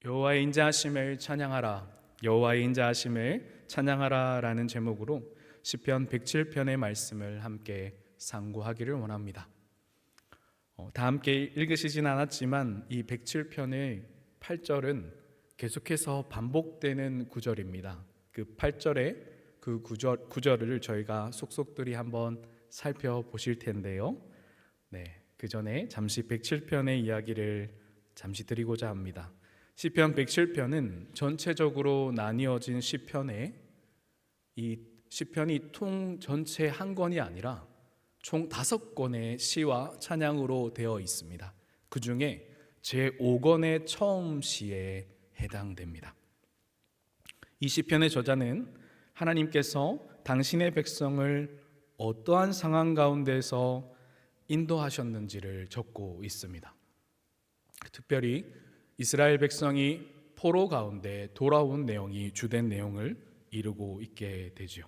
여호와의 인자하심을 찬양하라, 여호와의 인자하심을 찬양하라라는 제목으로 시편 107편의 말씀을 함께 상고하기를 원합니다. 다 함께 읽으시진 않았지만 이 107편의 8절은 계속해서 반복되는 구절입니다. 그 8절의 그 구절을 저희가 속속들이 한번 살펴보실 텐데요. 그 전에 잠시 107편의 이야기를 잠시 드리고자 합니다. 시편 107편은 전체적으로 나뉘어진 시편에 이 시편이 통 전체 한 권이 아니라 총 5권의 시와 찬양으로 되어 있습니다. 그 중에 제5권의 처음 시에 해당됩니다. 이 시편의 저자는 하나님께서 당신의 백성을 어떠한 상황 가운데서 인도하셨는지를 적고 있습니다. 특별히 이스라엘 백성이 포로 가운데 돌아온 내용이 주된 내용을 이루고 있게 되죠.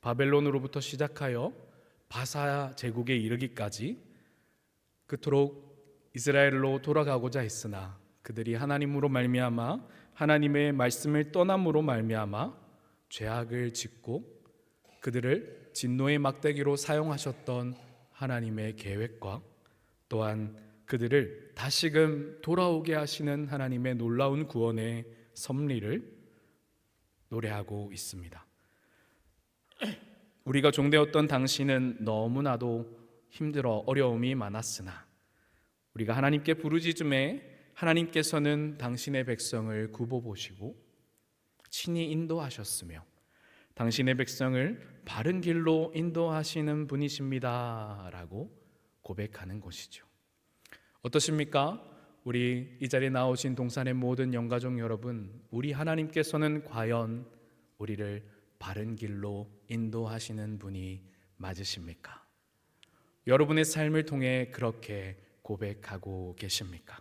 바벨론으로부터 시작하여 바사 제국에 이르기까지 그토록 이스라엘로 돌아가고자 했으나 그들이 하나님으로 말미암아 하나님의 말씀을 떠남으로 말미암아 죄악을 짓고 그들을 진노의 막대기로 사용하셨던 하나님의 계획과 또한 그들을 다시금 돌아오게 하시는 하나님의 놀라운 구원의 섭리를 노래하고 있습니다. 우리가 종되었던 당시는 너무나도 힘들어 어려움이 많았으나 우리가 하나님께 부르짖음에 하나님께서는 당신의 백성을 굽어보시고 친히 인도하셨으며 당신의 백성을 바른 길로 인도하시는 분이십니다 라고 고백하는 것이죠. 어떠십니까? 우리 이 자리에 나오신 동산의 모든 영가족 여러분, 우리 하나님께서는 과연 우리를 바른 길로 인도하시는 분이 맞으십니까? 여러분의 삶을 통해 그렇게 고백하고 계십니까?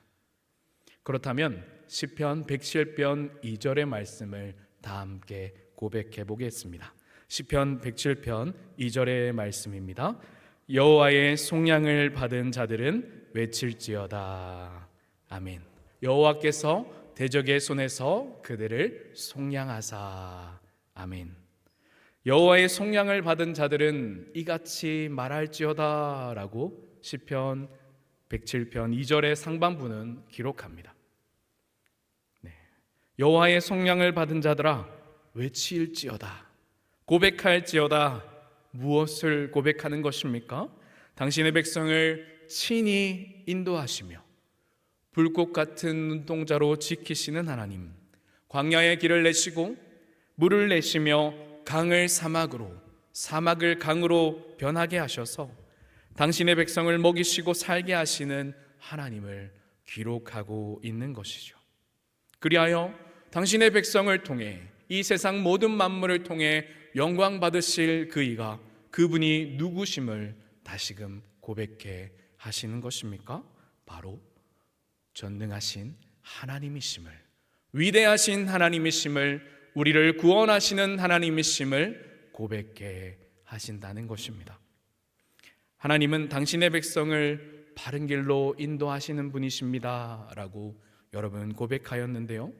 그렇다면 시편 107편 2절의 말씀을 다 함께 고백해 보겠습니다. 시편 107편 2절의 말씀입니다. 여호와의 속량을 받은 자들은 외칠지어다. 아멘. 여호와께서 대적의 손에서 그들을 속량하사. 아멘. 여호와의 속량을 받은 자들은 이같이 말할지어다 라고 시편 107편 2절의 상반부는 기록합니다. 여호와의 속량을 받은 자들아 외칠지어다. 고백할지어다. 무엇을 고백하는 것입니까? 당신의 백성을 친히 인도하시며 불꽃 같은 눈동자로 지키시는 하나님, 광야의 길을 내시고 물을 내시며 강을 사막으로, 사막을 강으로 변하게 하셔서 당신의 백성을 먹이시고 살게 하시는 하나님을 기록하고 있는 것이죠. 그리하여 당신의 백성을 통해 이 세상 모든 만물을 통해 영광 받으실 그이가 그분이 누구심을 다시금 고백해 하시는 것입니까? 바로 전능하신 하나님이심을, 위대하신 하나님이심을, 우리를 구원하시는 하나님이심을 고백해 하신다는 것입니다. 하나님은 당신의 백성을 바른 길로 인도하시는 분이십니다 라고 여러분 고백하였는데요,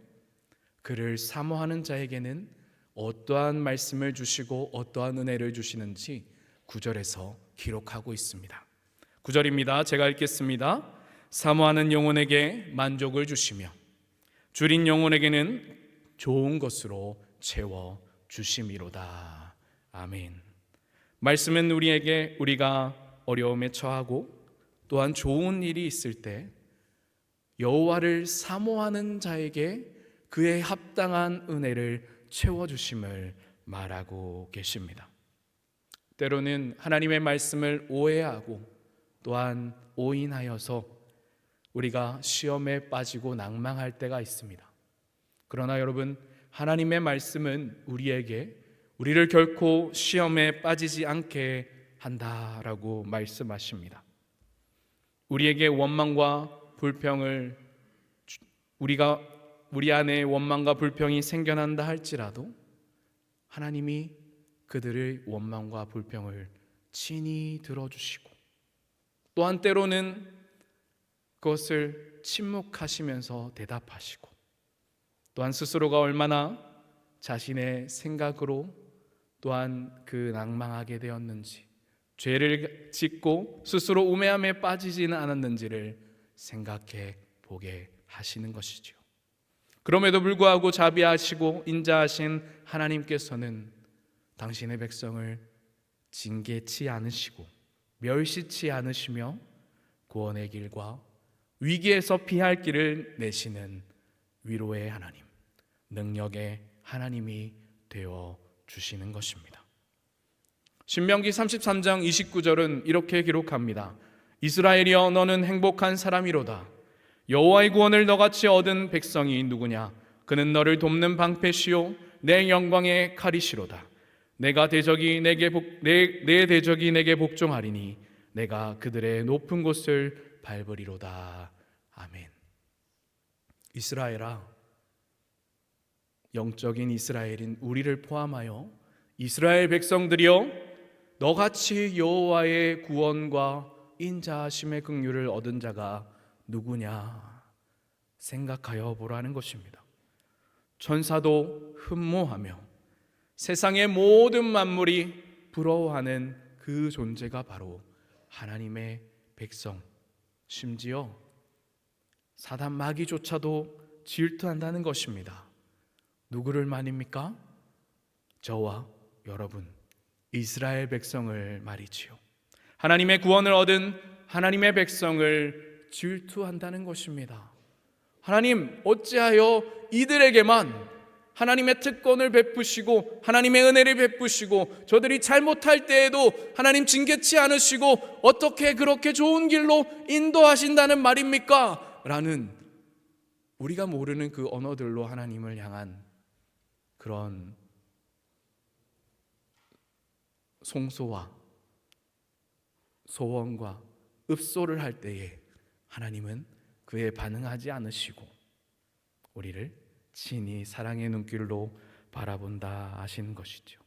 그를 사모하는 자에게는 어떠한 말씀을 주시고 어떠한 은혜를 주시는지 9절에서 기록하고 있습니다. 9절입니다. 제가 읽겠습니다. 사모하는 영혼에게 만족을 주시며 줄인 영혼에게는 좋은 것으로 채워 주심이로다. 아멘. 말씀은 우리에게 우리가 어려움에 처하고 또한 좋은 일이 있을 때 여호와를 사모하는 자에게 그의 합당한 은혜를 채워주심을 말하고 계십니다. 때로는 하나님의 말씀을 오해하고 또한 오인하여서 우리가 시험에 빠지고 낭망할 때가 있습니다. 그러나 여러분, 하나님의 말씀은 우리를 결코 시험에 빠지지 않게 한다라고 말씀하십니다. 우리에게 원망과 불평을 우리 안에 원망과 불평이 생겨난다 할지라도 하나님이 그들의 원망과 불평을 친히 들어주시고 또한 때로는 그것을 침묵하시면서 대답하시고 또한 스스로가 얼마나 자신의 생각으로 또한 그 낭망하게 되었는지, 죄를 짓고 스스로 우매함에 빠지지는 않았는지를 생각해 보게 하시는 것이죠. 그럼에도 불구하고 자비하시고 인자하신 하나님께서는 당신의 백성을 징계치 않으시고 멸시치 않으시며 구원의 길과 위기에서 피할 길을 내시는 위로의 하나님, 능력의 하나님이 되어 주시는 것입니다. 신명기 33장 29절은 이렇게 기록합니다. 이스라엘이여 너는 행복한 사람이로다. 여호와의 구원을 너같이 얻은 백성이 누구냐? 그는 너를 돕는 방패시요 내 영광의 칼이시로다. 내 대적이 내게 복종하리니 내가 그들의 높은 곳을 밟으리로다. 아멘. 이스라엘아, 영적인 이스라엘인 우리를 포함하여 이스라엘 백성들이여 너같이 여호와의 구원과 인자하심의 긍휼을 얻은 자가 누구냐 생각하여 보라는 것입니다. 천사도 흠모하며 세상의 모든 만물이 부러워하는 그 존재가 바로 하나님의 백성, 심지어 사단 마귀조차도 질투한다는 것입니다. 누구를 말입니까? 저와 여러분, 이스라엘 백성을 말이지요. 하나님의 구원을 얻은 하나님의 백성을 질투한다는 것입니다. 하나님, 어찌하여 이들에게만 하나님의 특권을 베푸시고 하나님의 은혜를 베푸시고 저들이 잘못할 때에도 하나님 징계치 않으시고 어떻게 그렇게 좋은 길로 인도하신다는 말입니까? 라는 우리가 모르는 그 언어들로 하나님을 향한 그런 송소와 소원과 읍소를 할 때에 하나님은 그에 반응하지 않으시고 우리를 친히 사랑의 눈길로 바라본다 하시는 것이죠.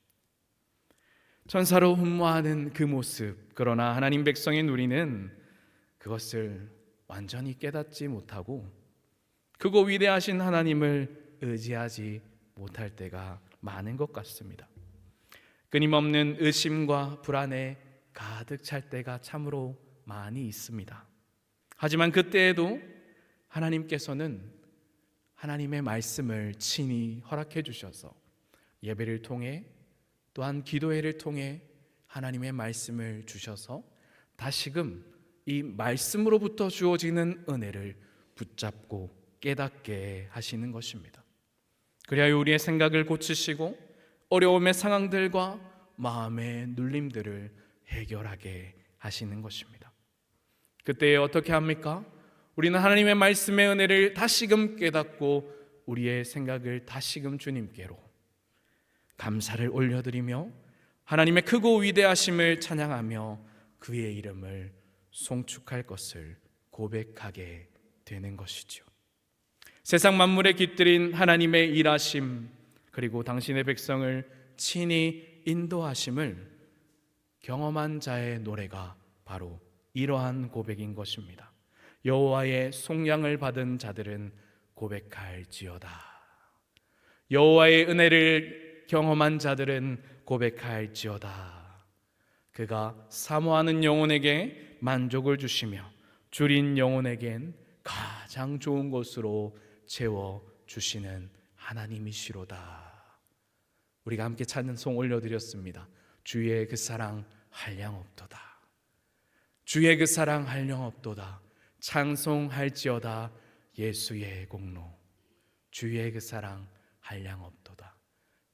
천사로 흠모하는 그 모습, 그러나 하나님 백성인 우리는 그것을 완전히 깨닫지 못하고 크고 위대하신 하나님을 의지하지 못할 때가 많은 것 같습니다. 끊임없는 의심과 불안에 가득 찰 때가 참으로 많이 있습니다. 하지만 그때에도 하나님께서는 하나님의 말씀을 친히 허락해 주셔서 예배를 통해 또한 기도회를 통해 하나님의 말씀을 주셔서 다시금 이 말씀으로부터 주어지는 은혜를 붙잡고 깨닫게 하시는 것입니다. 그래야 우리의 생각을 고치시고 어려움의 상황들과 마음의 눌림들을 해결하게 하시는 것입니다. 그때 어떻게 합니까? 우리는 하나님의 말씀의 은혜를 다시금 깨닫고 우리의 생각을 다시금 주님께로 감사를 올려드리며 하나님의 크고 위대하심을 찬양하며 그의 이름을 송축할 것을 고백하게 되는 것이죠. 세상 만물에 깃들인 하나님의 일하심, 그리고 당신의 백성을 친히 인도하심을 경험한 자의 노래가 바로 이러한 고백인 것입니다. 여호와의 속량을 받은 자들은 고백할지어다. 여호와의 은혜를 경험한 자들은 고백할지어다. 그가 사모하는 영혼에게 만족을 주시며 줄인 영혼에겐 가장 좋은 것으로 채워주시는 하나님이시로다. 우리가 함께 찬송 올려드렸습니다. 주의 그 사랑 한량없도다. 주의 그 사랑 한량없도다. 찬송할지어다 예수의 공로. 주의 그 사랑 한량없도다.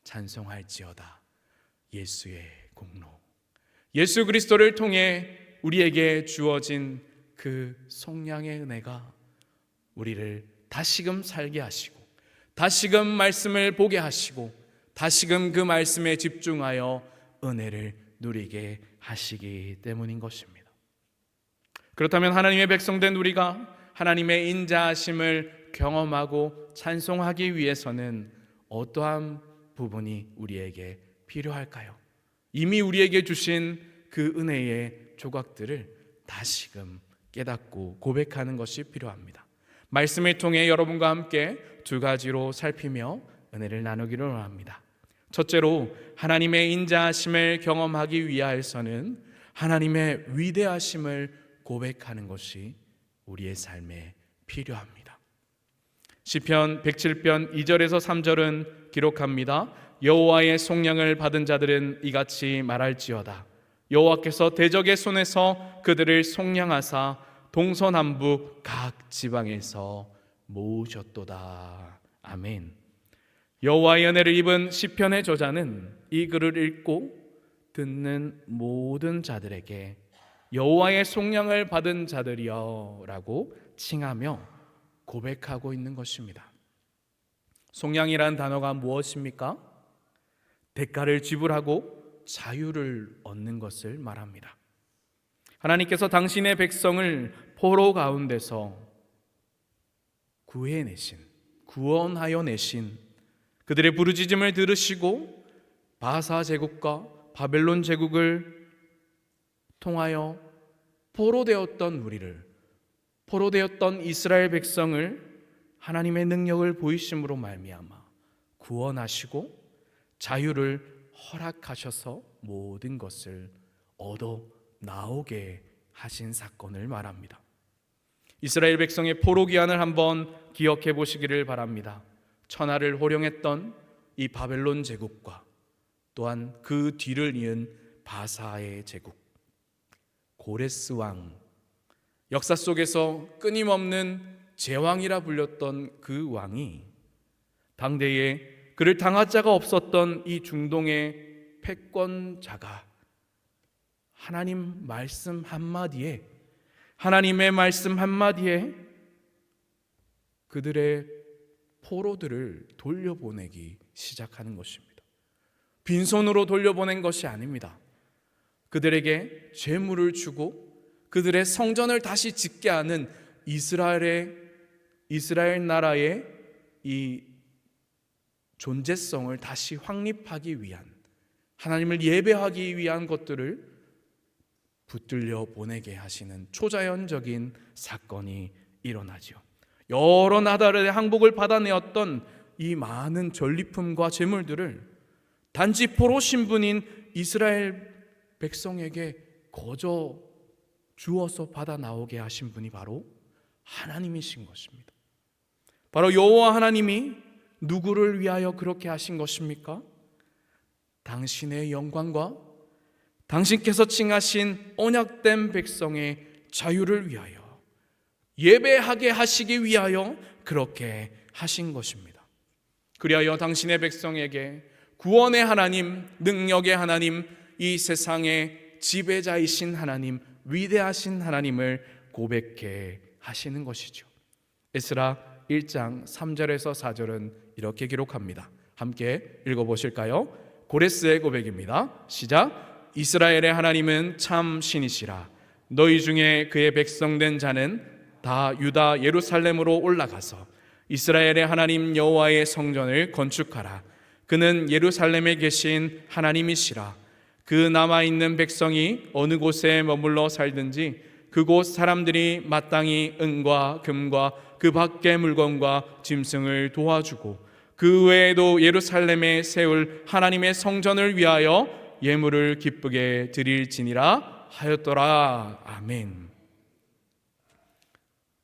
찬송할지어다 예수의 공로. 예수 그리스도를 통해 우리에게 주어진 그 속량의 은혜가 우리를 다시금 살게 하시고 다시금 말씀을 보게 하시고 다시금 그 말씀에 집중하여 은혜를 누리게 하시기 때문인 것입니다. 그렇다면 하나님의 백성된 우리가 하나님의 인자하심을 경험하고 찬송하기 위해서는 어떠한 부분이 우리에게 필요할까요? 이미 우리에게 주신 그 은혜의 조각들을 다시금 깨닫고 고백하는 것이 필요합니다. 말씀을 통해 여러분과 함께 두 가지로 살피며 은혜를 나누기를 원합니다. 첫째로 하나님의 인자하심을 경험하기 위하여서는 하나님의 위대하심을 고백하는 것이 우리의 삶에 필요합니다. 시편 107편 2절에서 3절은 기록합니다. 여호와의 속량을 받은 자들은 이같이 말할지어다. 여호와께서 대적의 손에서 그들을 속량하사 동서남북 각 지방에서 모으셨도다. 아멘. 여호와의 은혜를 입은 시편의 저자는 이 글을 읽고 듣는 모든 자들에게 여호와의 속량을 받은 자들이여 라고 칭하며 고백하고 있는 것입니다. 속량이란 단어가 무엇입니까? 대가를 지불하고 자유를 얻는 것을 말합니다. 하나님께서 당신의 백성을 포로 가운데서 구원하여 내신 그들의 부르짖음을 들으시고 바사 제국과 바벨론 제국을 통하여 포로되었던 이스라엘 백성을 하나님의 능력을 보이심으로 말미암아 구원하시고 자유를 허락하셔서 모든 것을 얻어 나오게 하신 사건을 말합니다. 이스라엘 백성의 포로 기한을 한번 기억해 보시기를 바랍니다. 천하를 호령했던 이 바벨론 제국과 또한 그 뒤를 이은 바사의 제국, 고레스 왕, 역사 속에서 끊임없는 제왕이라 불렸던 그 왕이 당대에 그를 당할 자가 없었던 이 중동의 패권자가 하나님의 말씀 한마디에 그들의 포로들을 돌려보내기 시작하는 것입니다. 빈손으로 돌려보낸 것이 아닙니다. 그들에게 재물을 주고 그들의 성전을 다시 짓게 하는 이스라엘 나라의 이 존재성을 다시 확립하기 위한, 하나님을 예배하기 위한 것들을 붙들려 보내게 하시는 초자연적인 사건이 일어나죠. 여러 나라의 항복을 받아내었던 이 많은 전리품과 재물들을 단지 포로 신분인 이스라엘 백성에게 거저 주어서 받아 나오게 하신 분이 바로 하나님이신 것입니다. 바로 여호와 하나님이 누구를 위하여 그렇게 하신 것입니까? 당신의 영광과 당신께서 칭하신 언약된 백성의 자유를 위하여, 예배하게 하시기 위하여 그렇게 하신 것입니다. 그리하여 당신의 백성에게 구원의 하나님, 능력의 하나님, 이 세상의 지배자이신 하나님, 위대하신 하나님을 고백해 하시는 것이죠. 에스라 1장 3절에서 4절은 이렇게 기록합니다. 함께 읽어보실까요? 고레스의 고백입니다. 시작. 이스라엘의 하나님은 참 신이시라. 너희 중에 그의 백성된 자는 다 유다 예루살렘으로 올라가서 이스라엘의 하나님 여호와의 성전을 건축하라. 그는 예루살렘에 계신 하나님이시라. 그 남아있는 백성이 어느 곳에 머물러 살든지 그곳 사람들이 마땅히 은과 금과 그 밖의 물건과 짐승을 도와주고 그 외에도 예루살렘에 세울 하나님의 성전을 위하여 예물을 기쁘게 드릴지니라 하였더라. 아멘.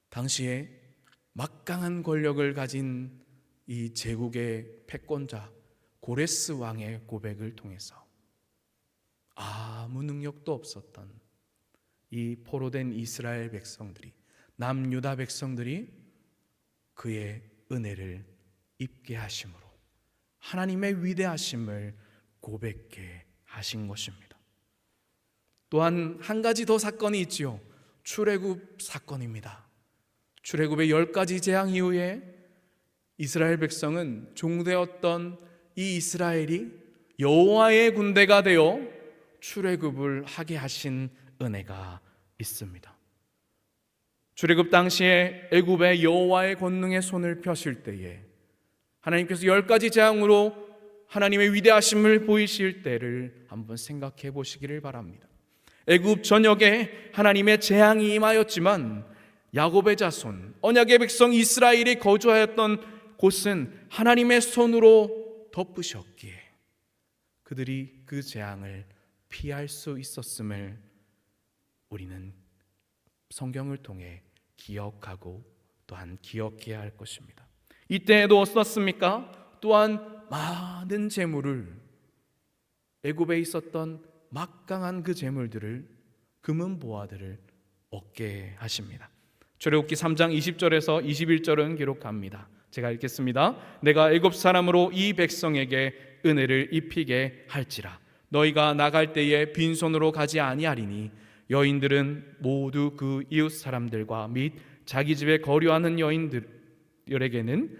당시에 막강한 권력을 가진 이 제국의 패권자 고레스 왕의 고백을 통해서 아무 능력도 없었던 이 포로된 이스라엘 백성들이, 남유다 백성들이 그의 은혜를 입게 하심으로 하나님의 위대하심을 고백해 하신 것입니다. 또한 한 가지 더 사건이 있지요. 출애굽 사건입니다. 출애굽의 10가지 재앙 이후에 이스라엘 백성은 종되었던 이 이스라엘이 여호와의 군대가 되어 출애굽을 하게 하신 은혜가 있습니다. 출애굽 당시에 애굽의 여호와의 권능의 손을 펴실 때에 하나님께서 10가지 재앙으로 하나님의 위대하심을 보이실 때를 한번 생각해 보시기를 바랍니다. 애굽 전역에 하나님의 재앙이 임하였지만 야곱의 자손, 언약의 백성 이스라엘이 거주하였던 곳은 하나님의 손으로 덮으셨기에 그들이 그 재앙을 피할 수 있었음을 우리는 성경을 통해 기억하고 또한 기억해야 할 것입니다. 이때에도 어떻습니까? 또한 많은 재물을, 애굽에 있었던 막강한 그 재물들을, 금은 보화들을 얻게 하십니다. 출애굽기 3장 20절에서 21절은 기록합니다. 제가 읽겠습니다. 내가 애굽 사람으로 이 백성에게 은혜를 입히게 할지라. 너희가 나갈 때에 빈손으로 가지 아니하리니 여인들은 모두 그 이웃 사람들과 및 자기 집에 거류하는 여인들에게는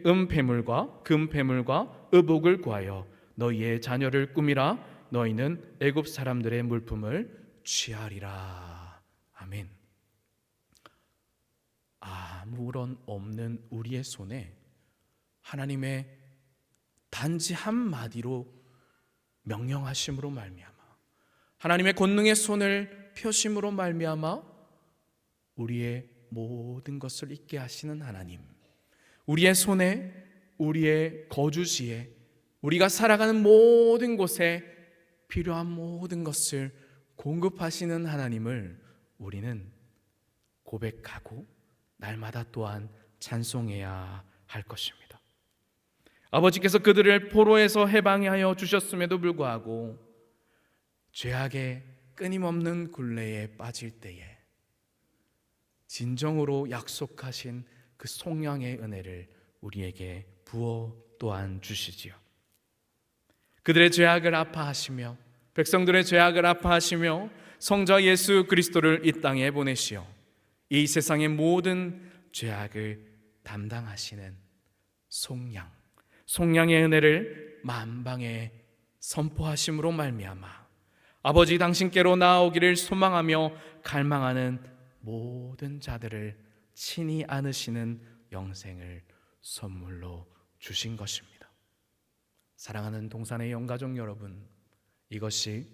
은폐물과 금폐물과 의복을 구하여 너희의 자녀를 꾸미라. 너희는 애굽 사람들의 물품을 취하리라. 아멘. 아무런 없는 우리의 손에 하나님의 단지 한마디로 명령하심으로 말미암아, 하나님의 권능의 손을 펴심으로 말미암아 우리의 모든 것을 잊게 하시는 하나님, 우리의 손에, 우리의 거주지에, 우리가 살아가는 모든 곳에 필요한 모든 것을 공급하시는 하나님을 우리는 고백하고 날마다 또한 찬송해야 할 것입니다. 아버지께서 그들을 포로에서 해방하여 주셨음에도 불구하고 죄악의 끊임없는 굴레에 빠질 때에 진정으로 약속하신 그 속량의 은혜를 우리에게 부어 또한 주시지요. 그들의 죄악을 아파하시며 백성들의 죄악을 아파하시며 성자 예수 그리스도를 이 땅에 보내시어 이 세상의 모든 죄악을 담당하시는 속량의 은혜를 만방에 선포하심으로 말미암아 아버지 당신께로 나아오기를 소망하며 갈망하는 모든 자들을 친히 안으시는 영생을 선물로 주신 것입니다. 사랑하는 동산의 영가족 여러분, 이것이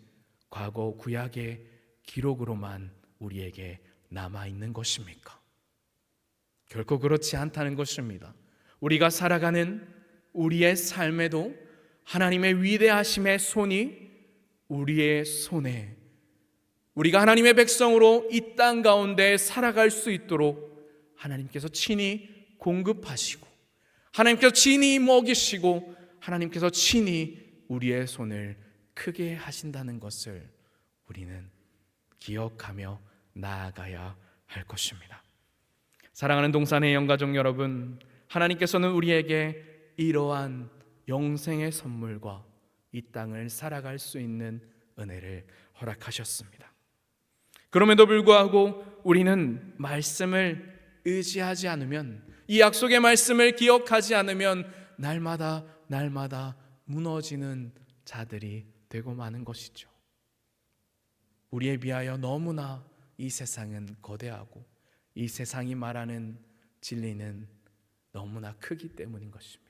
과거 구약의 기록으로만 우리에게 남아있는 것입니까? 결코 그렇지 않다는 것입니다. 우리가 살아가는 우리의 삶에도 하나님의 위대하심의 손이 우리의 손에, 우리가 하나님의 백성으로 이 땅 가운데 살아갈 수 있도록 하나님께서 친히 공급하시고 하나님께서 친히 먹이시고 하나님께서 친히 우리의 손을 크게 하신다는 것을 우리는 기억하며 나아가야 할 것입니다. 사랑하는 동산의 영가족 여러분, 하나님께서는 우리에게 이러한 영생의 선물과 이 땅을 살아갈 수 있는 은혜를 허락하셨습니다. 그럼에도 불구하고 우리는 말씀을 의지하지 않으면, 이 약속의 말씀을 기억하지 않으면 날마다 무너지는 자들이 되고 마는 것이죠. 우리에 비하여 너무나 이 세상은 거대하고 이 세상이 말하는 진리는 너무나 크기 때문인 것입니다.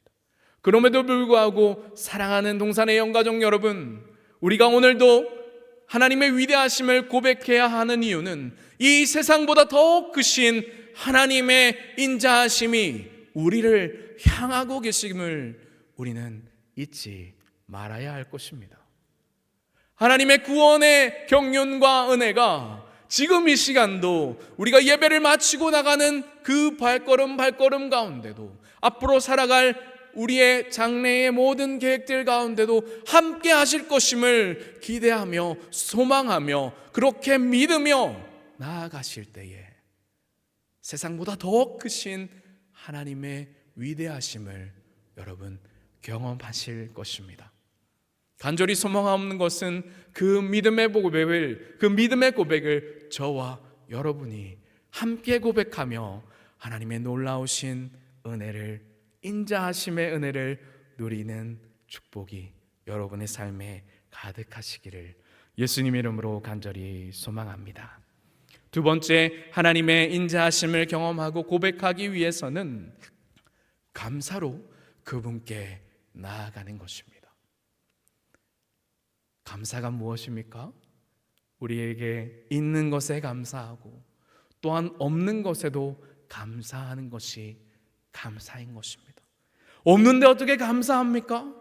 그럼에도 불구하고 사랑하는 동산의 영가족 여러분, 우리가 오늘도 하나님의 위대하심을 고백해야 하는 이유는 이 세상보다 더 크신 하나님의 인자하심이 우리를 향하고 계심을 우리는 잊지 말아야 할 것입니다. 하나님의 구원의 경륜과 은혜가 지금 이 시간도 우리가 예배를 마치고 나가는 그 발걸음 가운데도, 앞으로 살아갈 우리의 장래의 모든 계획들 가운데도 함께 하실 것임을 기대하며 소망하며 그렇게 믿으며 나아가실 때에 세상보다 더 크신 하나님의 위대하심을 여러분 경험하실 것입니다. 간절히 소망하는 것은 그 믿음의 고백을 저와 여러분이 함께 고백하며 하나님의 놀라우신 은혜를, 인자하심의 은혜를 누리는 축복이 여러분의 삶에 가득하시기를 예수님의 이름으로 간절히 소망합니다. 두 번째, 하나님의 인자하심을 경험하고 고백하기 위해서는 감사로 그분께 나아가는 것입니다. 감사가 무엇입니까? 우리에게 있는 것에 감사하고 또한 없는 것에도 감사하는 것이 감사인 것입니다. 없는데 어떻게 감사합니까?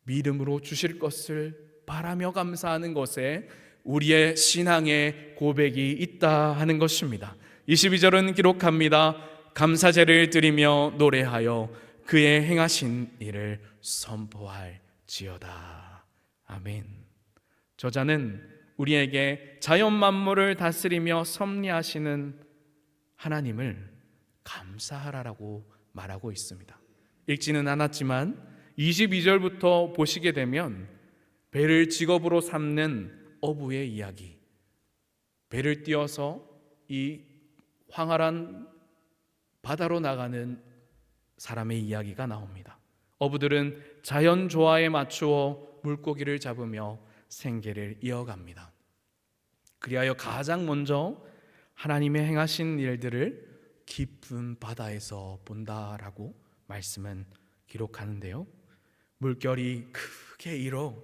믿음으로 주실 것을 바라며 감사하는 것에 우리의 신앙의 고백이 있다 하는 것입니다. 22절은 기록합니다. 감사제를 드리며 노래하여 그의 행하신 일을 선포할지어다. 아멘. 저자는 우리에게 자연 만물을 다스리며 섭리하시는 하나님을 감사하라고 말하고 있습니다. 읽지는 않았지만 22절부터 보시게 되면 배를 직업으로 삼는 어부의 이야기, 배를 띄어서 이 황활한 바다로 나가는 사람의 이야기가 나옵니다. 어부들은 자연 조화에 맞추어 물고기를 잡으며 생계를 이어갑니다. 그리하여 가장 먼저 하나님의 행하신 일들을 깊은 바다에서 본다라고 말씀은 기록하는데요. 물결이 크게 일어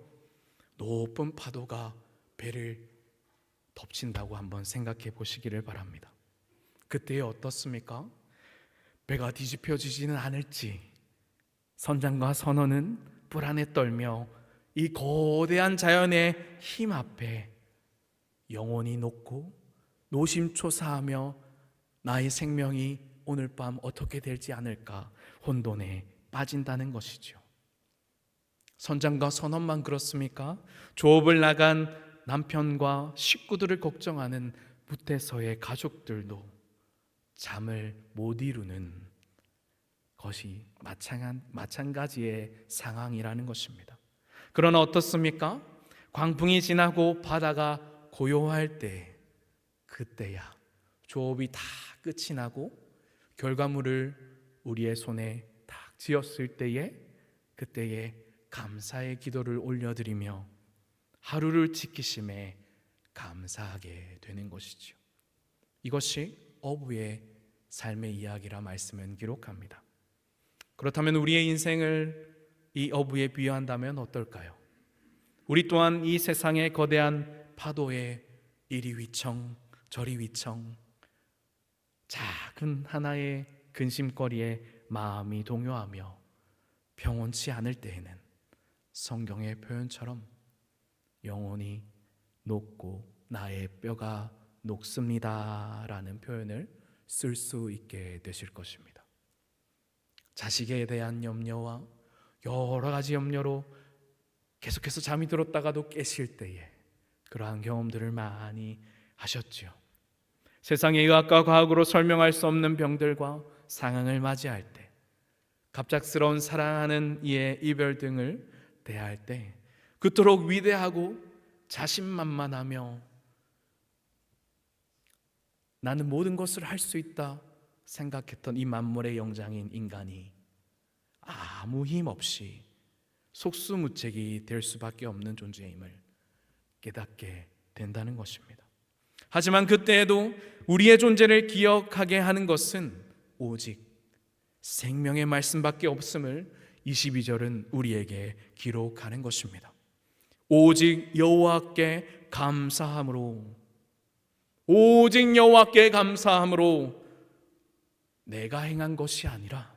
높은 파도가 배를 덮친다고 한번 생각해 보시기를 바랍니다. 그때 어떻습니까? 배가 뒤집혀지지는 않을지 선장과 선원은 불안에 떨며 이 거대한 자연의 힘 앞에 영혼이 녹고 노심초사하며 나의 생명이 오늘 밤 어떻게 될지 않을까 혼돈에 빠진다는 것이죠. 선장과 선원만 그렇습니까? 조업을 나간 남편과 식구들을 걱정하는 무태서의 가족들도 잠을 못 이루는 것이 마찬가지의 상황이라는 것입니다. 그러나 어떻습니까? 광풍이 지나고 바다가 고요할 때, 그때야 조업이 다 끝이 나고 결과물을 우리의 손에 딱 쥐었을 때에, 그때에 감사의 기도를 올려드리며 하루를 지키심에 감사하게 되는 것이죠. 이것이 어부의 삶의 이야기라 말씀은 기록합니다. 그렇다면 우리의 인생을 이 어부에 비유한다면 어떨까요? 우리 또한 이 세상의 거대한 파도에 이리 휘청 저리 휘청 작은 하나의 근심거리에 마음이 동요하며 평온치 않을 때에는 성경의 표현처럼 영혼이 녹고 나의 뼈가 녹습니다 라는 표현을 쓸 수 있게 되실 것입니다. 자식에 대한 염려와 여러 가지 염려로 계속해서 잠이 들었다가도 깨실 때에 그러한 경험들을 많이 하셨죠. 세상의 의학과 과학으로 설명할 수 없는 병들과 상황을 맞이할 때, 갑작스러운 사랑하는 이의 이별 등을 대할 때 그토록 위대하고 자신만만하며 나는 모든 것을 할 수 있다 생각했던 이 만물의 영장인 인간이 아무 힘 없이 속수무책이 될 수밖에 없는 존재임을 깨닫게 된다는 것입니다. 하지만 그때에도 우리의 존재를 기억하게 하는 것은 오직 생명의 말씀밖에 없음을 22절은 우리에게 기록하는 것입니다. 오직 여호와께 감사함으로, 오직 여호와께 감사함으로 내가 행한 것이 아니라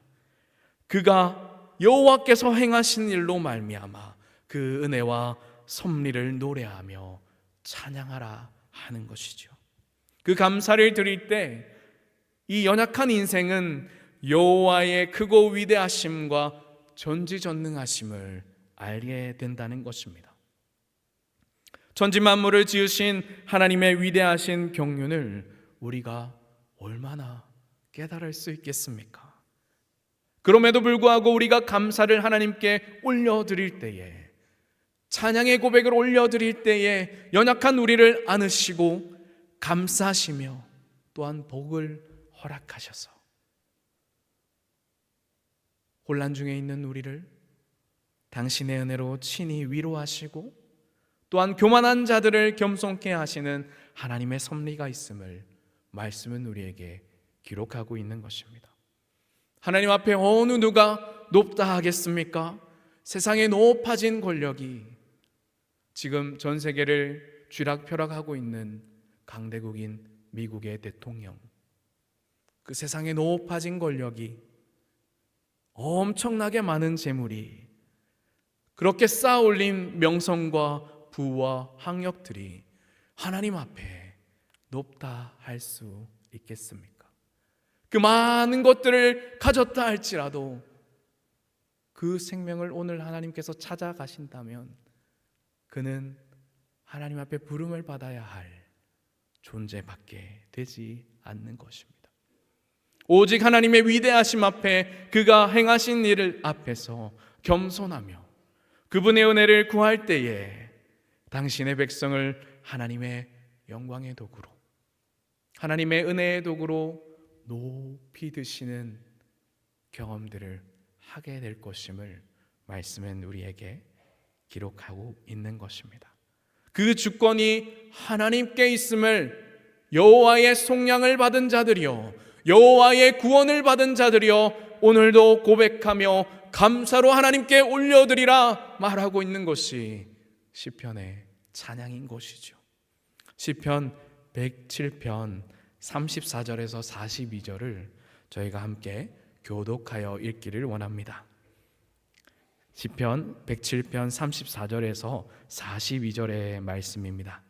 그가 여호와께서 행하신 일로 말미암아 그 은혜와 섭리를 노래하며 찬양하라 하는 것이죠. 그 감사를 드릴 때 이 연약한 인생은 여호와의 크고 위대하심과 전지전능하심을 알게 된다는 것입니다. 천지 만물을 지으신 하나님의 위대하신 경륜을 우리가 얼마나 깨달을 수 있겠습니까? 그럼에도 불구하고 우리가 감사를 하나님께 올려드릴 때에, 찬양의 고백을 올려드릴 때에 연약한 우리를 안으시고 감싸시며 또한 복을 허락하셔서 혼란 중에 있는 우리를 당신의 은혜로 친히 위로하시고 또한 교만한 자들을 겸손케 하시는 하나님의 섭리가 있음을 말씀은 우리에게 기록하고 있는 것입니다. 하나님 앞에 어느 누가 높다 하겠습니까? 세상에 높아진 권력이 지금 전 세계를 쥐락펴락하고 있는 강대국인 미국의 대통령, 그 세상의 높아진 권력이, 엄청나게 많은 재물이, 그렇게 쌓아올린 명성과 부와 학력들이 하나님 앞에 높다 할 수 있겠습니까? 그 많은 것들을 가졌다 할지라도 그 생명을 오늘 하나님께서 찾아가신다면 그는 하나님 앞에 부름을 받아야 할 존재밖에 되지 않는 것입니다. 오직 하나님의 위대하심 앞에, 그가 행하신 일을 앞에서 겸손하며 그분의 은혜를 구할 때에 당신의 백성을 하나님의 영광의 도구로, 하나님의 은혜의 도구로 높이 드시는 경험들을 하게 될 것임을 말씀은 우리에게 기록하고 있는 것입니다. 그 주권이 하나님께 있음을 여호와의 속량을 받은 자들이요, 여호와의 구원을 받은 자들이요, 오늘도 고백하며 감사로 하나님께 올려드리라 말하고 있는 것이 시편의 찬양인 것이죠. 시편 107편 34절에서 42절을 저희가 함께 교독하여 읽기를 원합니다. 시편 107편 34절에서 42절의 말씀입니다.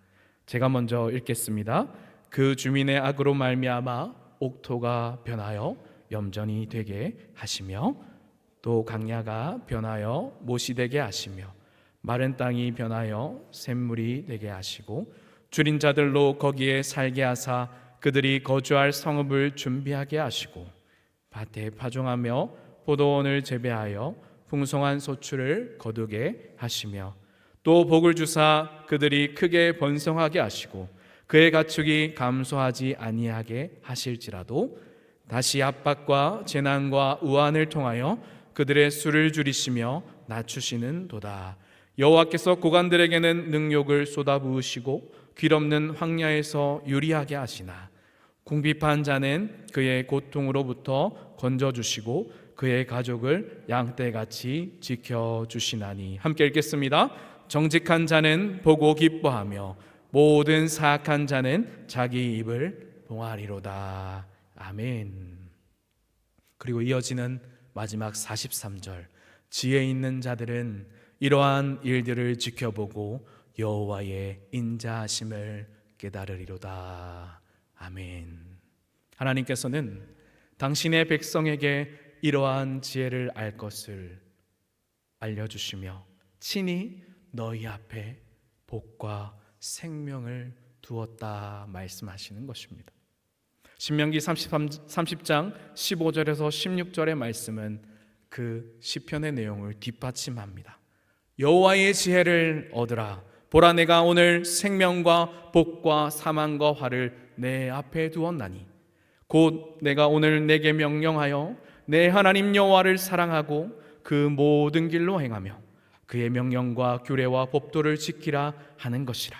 제가 먼저 읽겠습니다. 그 주민의 악으로 말미암아 옥토가 변하여 염전이 되게 하시며 또 강야가 변하여 못이 되게 하시며 마른 땅이 변하여 샘물이 되게 하시고 줄인 자들로 거기에 살게 하사 그들이 거주할 성읍을 준비하게 하시고 밭에 파종하며 포도원을 재배하여 풍성한 소출을 거두게 하시며 또 복을 주사 그들이 크게 번성하게 하시고 그의 가축이 감소하지 아니하게 하실지라도 다시 압박과 재난과 우환을 통하여 그들의 수를 줄이시며 낮추시는 도다. 여호와께서 고관들에게는 능욕을 쏟아부으시고 길없는 황야에서 유리하게 하시나 궁핍한 자는 그의 고통으로부터 건져주시고 그의 가족을 양떼같이 지켜주시나니. 함께 읽겠습니다. 정직한 자는 보고 기뻐하며 모든 사악한 자는 자기 입을 봉하리로다. 아멘. 그리고 이어지는 마지막 43절, 지혜 있는 자들은 이러한 일들을 지켜보고 여호와의 인자하심을 깨달으리로다. 아멘. 하나님께서는 당신의 백성에게 이러한 지혜를 알 것을 알려주시며 친히 너희 앞에 복과 생명을 두었다 말씀하시는 것입니다. 신명기 30장 15절에서 16절의 말씀은 그 시편의 내용을 뒷받침합니다. 여호와의 지혜를 얻으라. 보라, 내가 오늘 생명과 복과 사망과 화를 내 앞에 두었나니 곧 내가 오늘 내게 명령하여 내 하나님 여호와를 사랑하고 그 모든 길로 행하며 그의 명령과 규례와 법도를 지키라 하는 것이라.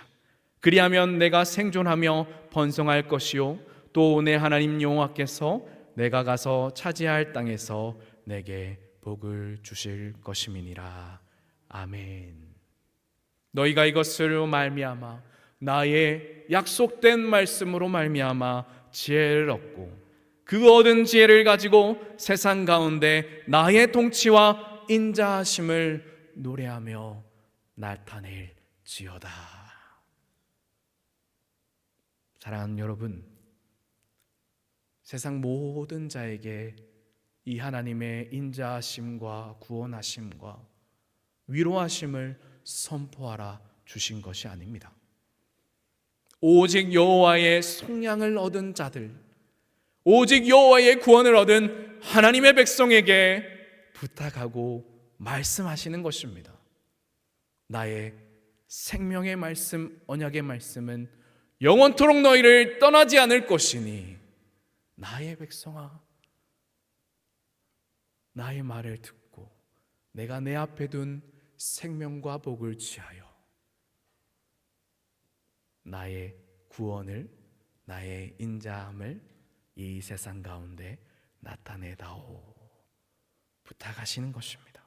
그리하면 내가 생존하며 번성할 것이요 또 내 하나님 여호와께서 내가 가서 차지할 땅에서 내게 복을 주실 것임이니라. 아멘. 너희가 이것으로 말미암아 나의 약속된 말씀으로 말미암아 지혜를 얻고 그 얻은 지혜를 가지고 세상 가운데 나의 통치와 인자하심을 노래하며 나타낼지어다. 사랑하는 여러분, 세상 모든 자에게 이 하나님의 인자하심과 구원하심과 위로하심을 선포하라 주신 것이 아닙니다. 오직 여호와의 속량을 얻은 자들, 오직 여호와의 구원을 얻은 하나님의 백성에게 부탁하고 말씀하시는 것입니다. 나의 생명의 말씀, 언약의 말씀은 영원토록 너희를 떠나지 않을 것이니 나의 백성아, 나의 말을 듣고 내가 내 앞에 둔 생명과 복을 취하여 나의 구원을, 나의 인자함을 이 세상 가운데 나타내다오 부탁하시는 것입니다.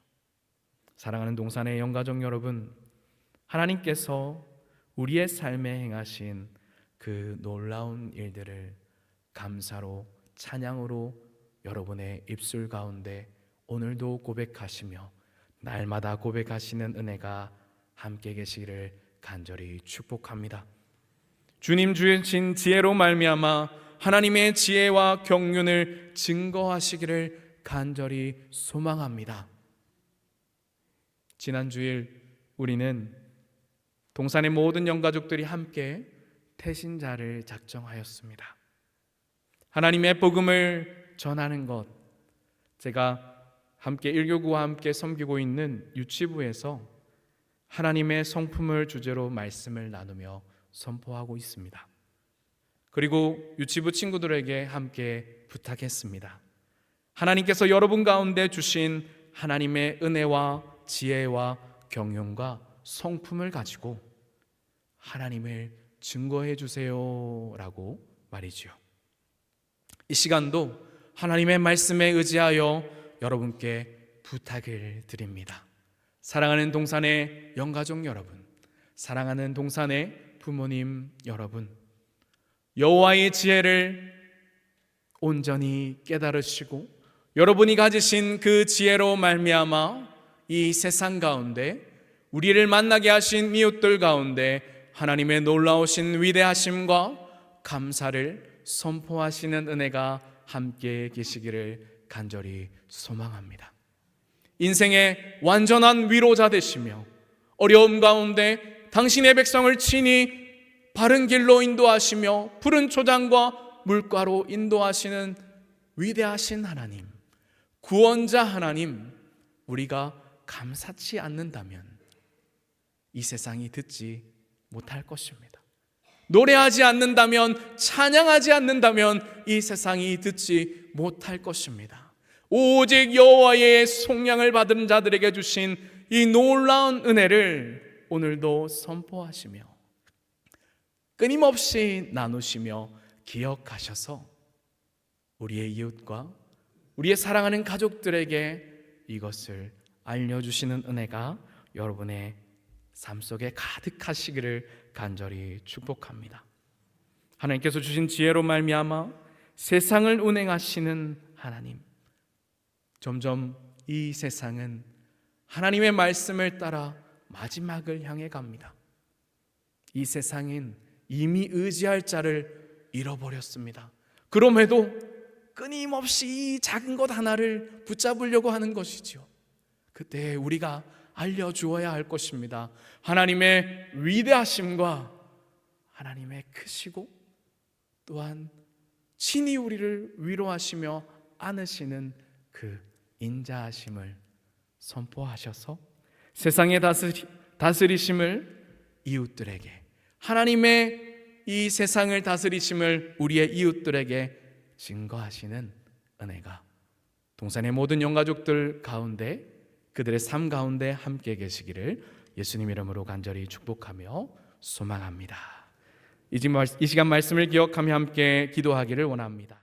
사랑하는 동산의 영가족 여러분, 하나님께서 우리의 삶에 행하신 그 놀라운 일들을 감사로 찬양으로 여러분의 입술 가운데 오늘도 고백하시며 날마다 고백하시는 은혜가 함께 계시기를 간절히 축복합니다. 주님 주신 지혜로 말미암아 하나님의 지혜와 경륜을 증거하시기를 간절히 소망합니다. 지난 주일 우리는 동산의 모든 영가족들이 함께 태신자를 작정하였습니다. 하나님의 복음을 전하는 것, 제가 함께 1교구와 함께 섬기고 있는 유치부에서 하나님의 성품을 주제로 말씀을 나누며 선포하고 있습니다. 그리고 유치부 친구들에게 함께 부탁했습니다. 하나님께서 여러분 가운데 주신 하나님의 은혜와 지혜와 경륜과 성품을 가지고 하나님을 증거해 주세요 라고 말이지요. 이 시간도 하나님의 말씀에 의지하여 여러분께 부탁을 드립니다. 사랑하는 동산의 영가족 여러분, 사랑하는 동산의 부모님 여러분, 여호와의 지혜를 온전히 깨달으시고 여러분이 가지신 그 지혜로 말미암아 이 세상 가운데 우리를 만나게 하신 이웃들 가운데 하나님의 놀라우신 위대하심과 감사를 선포하시는 은혜가 함께 계시기를 간절히 소망합니다. 인생의 완전한 위로자 되시며 어려움 가운데 당신의 백성을 친히 바른 길로 인도하시며 푸른 초장과 물가로 인도하시는 위대하신 하나님, 구원자 하나님, 우리가 감사치 않는다면 이 세상이 듣지 못할 것입니다. 노래하지 않는다면, 찬양하지 않는다면 이 세상이 듣지 못할 것입니다. 오직 여호와의 속량을 받은 자들에게 주신 이 놀라운 은혜를 오늘도 선포하시며 끊임없이 나누시며 기억하셔서 우리의 이웃과 우리의 사랑하는 가족들에게 이것을 알려주시는 은혜가 여러분의 삶 속에 가득하시기를 간절히 축복합니다. 하나님께서 주신 지혜로 말미암아 세상을 운행하시는 하나님, 점점 이 세상은 하나님의 말씀을 따라 마지막을 향해 갑니다. 이 세상은 이미 의지할 자를 잃어버렸습니다. 그럼에도 끊임없이 이 작은 것 하나를 붙잡으려고 하는 것이지요. 그때 우리가 알려주어야 할 것입니다. 하나님의 위대하심과 하나님의 크시고 또한 친히 우리를 위로하시며 안으시는 그 인자하심을 선포하셔서 세상의 다스리심을 이웃들에게, 하나님의 이 세상을 다스리심을 우리의 이웃들에게 증거하시는 은혜가 동산의 모든 영가족들 가운데, 그들의 삶 가운데 함께 계시기를 예수님 이름으로 간절히 축복하며 소망합니다. 이 시간 말씀을 기억하며 함께 기도하기를 원합니다.